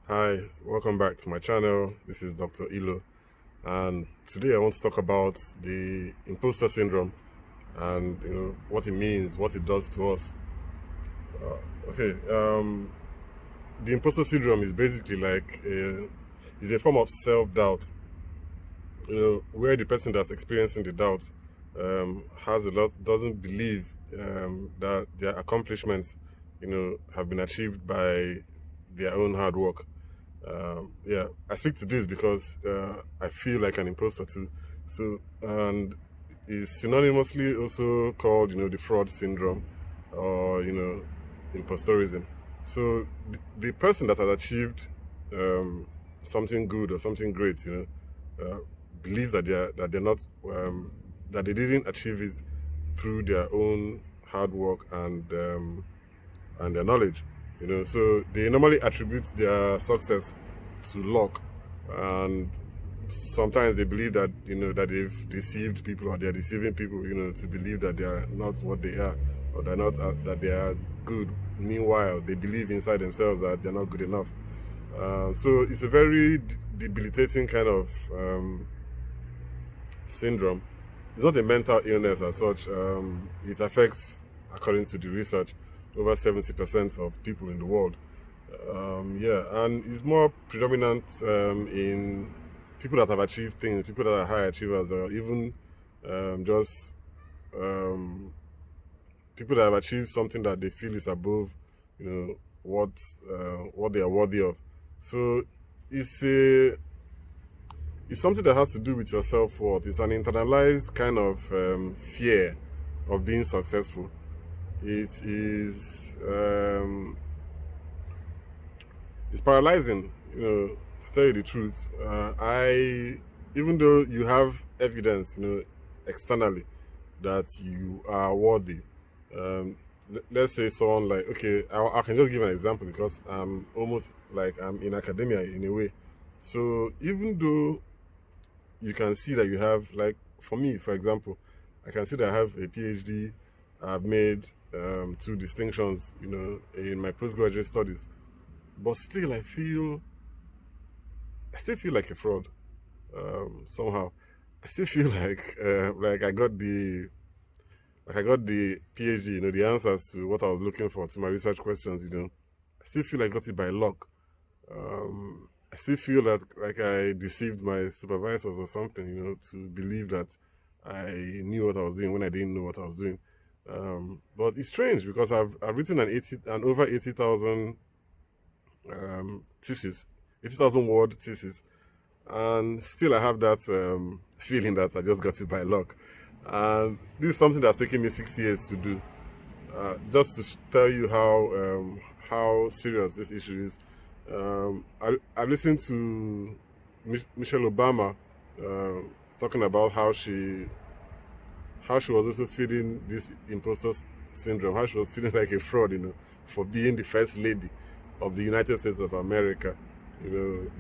Hi, welcome back to my channel. This is Dr. Ilo, and today I want to talk about the imposter syndrome and what it means, what it does to us. Okay, the imposter syndrome is basically is a form of self-doubt. Where the person that's experiencing the doubt has a lot doesn't believe that their accomplishments, have been achieved by their own hard work. Yeah, I speak to this because I feel like an imposter too. So, and is synonymously also called, the fraud syndrome, or impostorism. So, the person that has achieved something good or something great, believes that they're not that they didn't achieve it through their own hard work and their knowledge. So they normally attribute their success to luck, and sometimes they believe that that they've deceived people or they're deceiving people, to believe that they are not what they are, or they're not that they are good. Meanwhile, they believe inside themselves that they're not good enough. So it's a very debilitating kind of syndrome. It's not a mental illness as such. It affects, according to the research, over 70% of people in the world. Yeah, and it's more predominant in people that have achieved things, people that are high achievers, or even just um, people that have achieved something that they feel is above, what what they are worthy of. So it's a it's something that has to do with your self-worth. It's an internalized kind of fear of being successful. It is it's paralyzing, to tell you the truth. I Even though you have evidence, externally, that you are worthy. Let's say someone like, okay, I can just give an example because I'm almost like I'm in academia in a way. So even though you can see that you have, like, for me, for example, I can see that I have a PhD. I've made two distinctions, in my postgraduate studies, but still I still feel like a fraud, somehow. I still feel like I got the PhD, the answers to what I was looking for, to my research questions. I still feel I got it by luck. I still feel that like I deceived my supervisors or something, to believe that I knew what I was doing when I didn't know what I was doing. But it's strange because I've written an over 80,000 thesis, 80,000 word thesis, and still I have that feeling that I just got it by luck. And this is something that's taken me 6 years to do. Just to tell you how serious this issue is. I've listened to Michelle Obama talking about how she was also feeling this imposter syndrome, how she was feeling like a fraud, for being the first lady of the United States of America.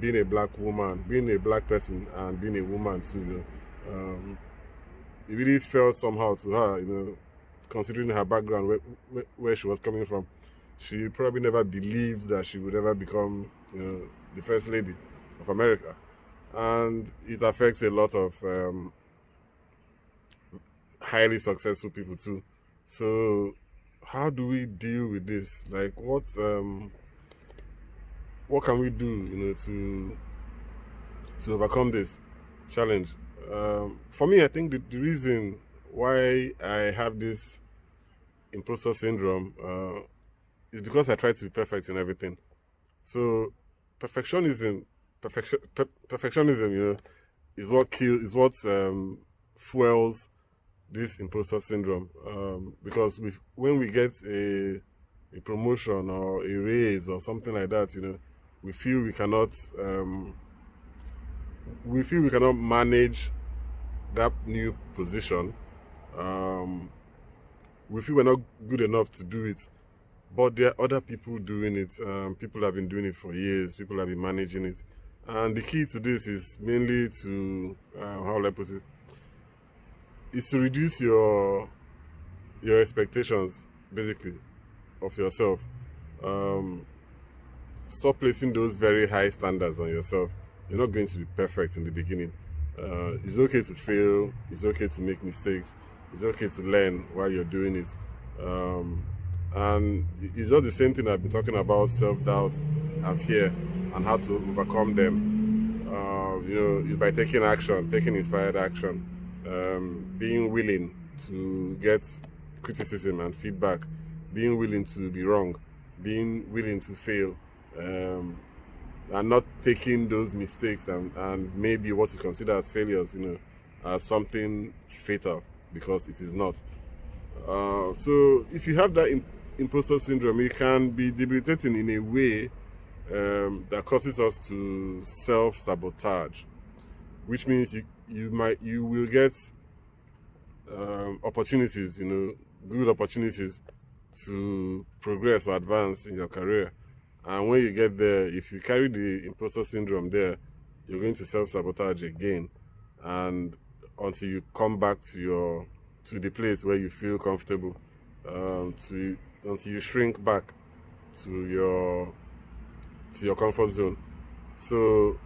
Being a black woman, being a black person, and being a woman too. It really felt somehow to her, considering her background, where she was coming from. She probably never believed that she would ever become, the first lady of America, and it affects a lot of highly successful people too. So, how do we deal with this? Like, what can we do, to overcome this challenge? For me, I think the reason why I have this imposter syndrome is because I try to be perfect in everything. So perfectionism, perfectionism, is what fuels this imposter syndrome. Because when we get a promotion or a raise or something like that, we feel we cannot manage that new position. Um, we feel we're not good enough to do it, but there are other people doing it. People have been doing it for years. People have been managing it, and the key to this is mainly to how will I put it? Is to reduce your expectations, basically, of yourself. Um, stop placing those very high standards on yourself. You're not going to be perfect in the beginning. It's okay to fail. It's okay to make mistakes. It's okay to learn while you're doing it. And it's just the same thing I've been talking about: self-doubt and fear, and how to overcome them. It's by taking action, taking inspired action, being willing to get criticism and feedback, being willing to be wrong, being willing to fail, and not taking those mistakes and maybe what you consider as failures, as something fatal, because it is not. So if you have that imposter syndrome, it can be debilitating in a way that causes us to self-sabotage, which means you will get opportunities, good opportunities to progress or advance in your career. And when you get there, if you carry the imposter syndrome there, you're going to self-sabotage again, and until you come back to the place where you feel comfortable, until you shrink back to your comfort zone. So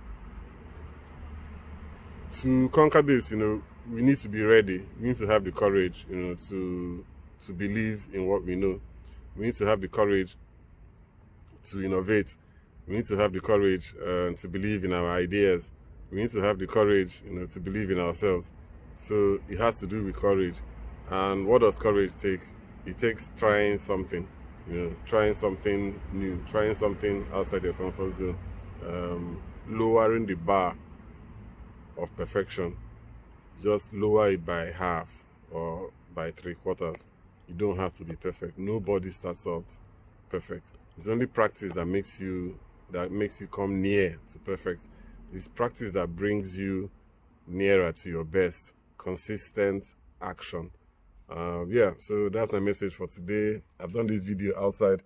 to conquer this, we need to be ready. We need to have the courage, to believe in what we know. We need to have the courage to innovate. We need to have the courage to believe in our ideas. We need to have the courage, to believe in ourselves. So it has to do with courage. And what does courage take? It takes trying something, trying something new, trying something outside your comfort zone, lowering the bar of perfection. Just lower it by half or by 3/4. You don't have to be perfect. Nobody starts out perfect. It's only practice that makes you come near to perfect. It's practice that brings you nearer to your best. Consistent action. So that's my message for today. I've done this video outside.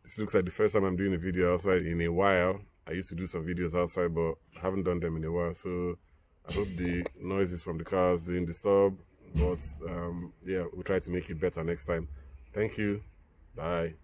This looks like the first time I'm doing a video outside in a while. I used to do some videos outside, but I haven't done them in a while. So I hope the noises from the cars didn't disturb. But we'll try to make it better next time. Thank you. Bye.